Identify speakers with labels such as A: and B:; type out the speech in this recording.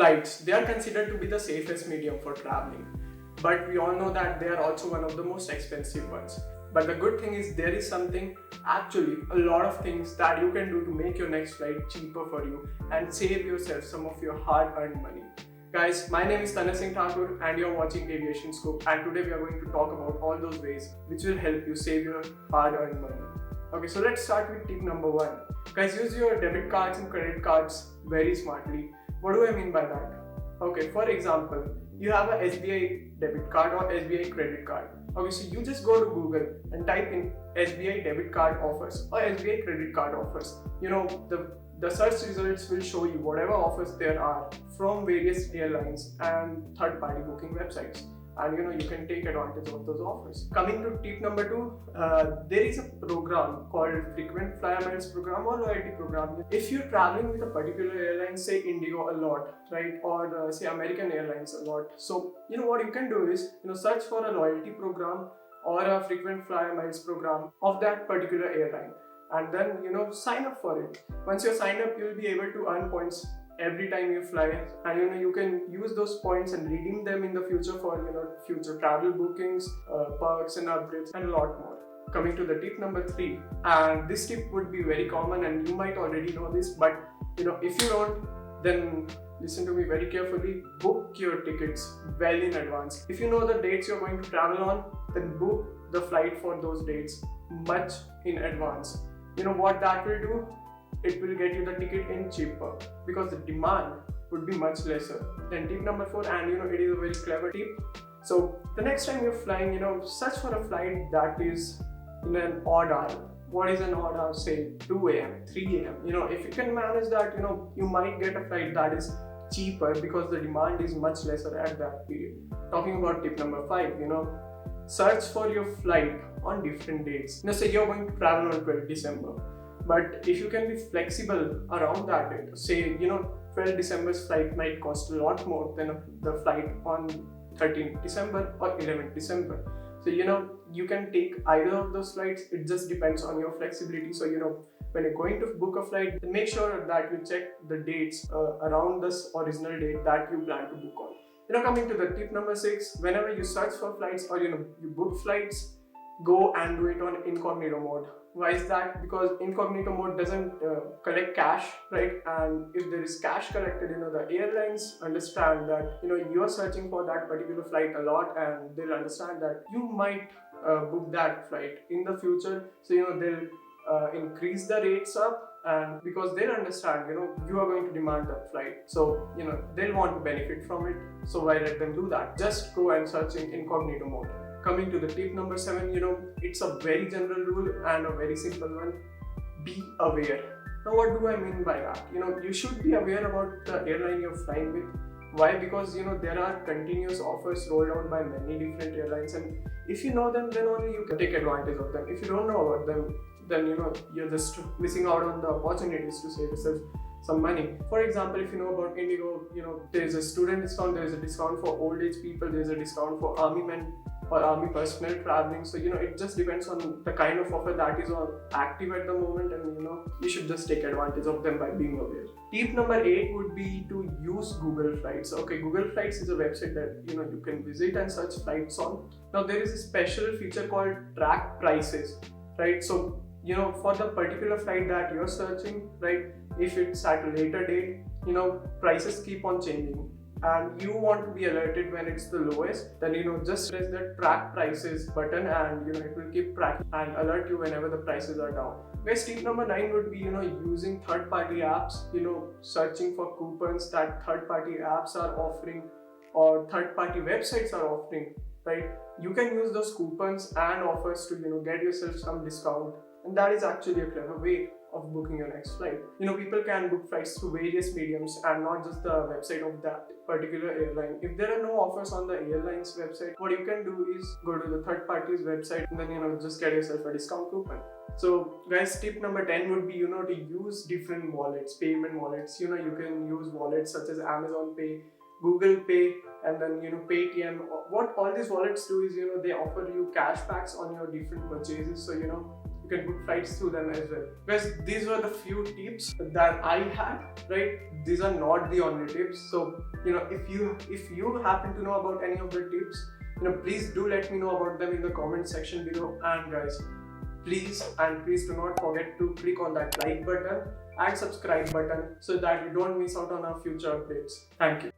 A: flights, they are considered to be the safest medium for traveling. But we all know that they are also one of the most expensive ones. But the good thing is there is something, actually a lot of things that you can do to make your next flight cheaper for you and save yourself some of your hard-earned money. Guys, my name is Taner Singh Thakur and you're watching Aviation Scoop, and today we are going to talk about all those ways which will help you save your hard-earned money. Okay, so let's start with tip number 1. Guys, use your debit cards and credit cards very smartly. What do I mean by that? Okay, for example, you have a SBI debit card or SBI credit card. Okay, so you just go to Google and type in SBI debit card offers or SBI credit card offers. The search results will show you whatever offers there are from various airlines and third-party booking websites. And you can take advantage of those offers. Coming to tip number 2, there is a program called Frequent Flyer Miles program or loyalty program. If you're traveling with a particular airline, say Indigo a lot, right, or say American Airlines a lot, so what you can do is search for a loyalty program or a Frequent Flyer Miles program of that particular airline, and then sign up for it. Once you're signed up, you'll be able to earn points every time you fly, and you can use those points and redeem them in the future for future travel bookings, perks and upgrades, and a lot more. Coming to the tip number 3, and this tip would be very common and you might already know this, but if you don't, then listen to me very carefully. Book your tickets well in advance. If you know the dates you're going to travel on, then book the flight for those dates much in advance. What that will do? It will get you the ticket in cheaper because the demand would be much lesser. Then tip number 4, and it is a very clever tip. So the next time you're flying, search for a flight that is in an odd hour. What is an odd hour? Say 2 a.m., 3 a.m. If you can manage that, you might get a flight that is cheaper because the demand is much lesser at that period. Talking about tip number 5, search for your flight on different dates. Say you're going to travel on 12th December. But if you can be flexible around that date, say 12 December's flight might cost a lot more than the flight on 13th December or 11th December. So you can take either of those flights. It just depends on your flexibility. So when you're going to book a flight, make sure that you check the dates around this original date that you plan to book on. Coming to the tip number 6, whenever you search for flights or you book flights, go and do it on incognito mode. Why is that? Because incognito mode doesn't collect cash, right? And if there is cash collected, the airlines understand that you are searching for that particular flight a lot, and they'll understand that you might book that flight in the future. So they'll increase the rates up, and because they'll understand you are going to demand that flight, so they'll want to benefit from it. So why let them do that? Just go and search in incognito mode. Coming to the tip number 7, it's a very general rule and a very simple one. Be aware. Now, what do I mean by that? You should be aware about the airline you're flying with. Why? Because there are continuous offers rolled out by many different airlines, and if you know them, then only you can take advantage of them. If you don't know about them, then you're just missing out on the opportunities to save yourself some money. For example, if you know about Indigo, there's a student discount, there's a discount for old age people, there's a discount for army men or army personnel traveling. So it just depends on the kind of offer that is on active at the moment, and you should just take advantage of them by being aware. Tip number 8 would be to use Google Flights. Okay, Google Flights is a website that you can visit and search flights on. Now there is a special feature called track prices, right? So for the particular flight that you're searching, right, if it's at a later date, prices keep on changing, and you want to be alerted when it's the lowest, then just press the track prices button, and it will keep tracking and alert you whenever the prices are down. Guys, tip number 9 would be using third-party apps, searching for coupons that third-party apps are offering or third-party websites are offering, right? You can use those coupons and offers to get yourself some discount, and that is actually a clever way of booking your next flight. People can book flights through various mediums and not just the website of that particular airline. If there are no offers on the airline's website, what you can do is go to the third party's website and then just get yourself a discount coupon. So guys, tip number 10 would be to use different wallets, payment wallets. You can use wallets such as Amazon Pay, Google Pay, and then Paytm. What all these wallets do is they offer you cash backs on your different purchases. So you can book flights through them as well. Because these were the few tips that I had, right? These are not the only tips. So, if you happen to know about any of the tips, please do let me know about them in the comment section below. And guys, please do not forget to click on that like button and subscribe button so that you don't miss out on our future updates. Thank you.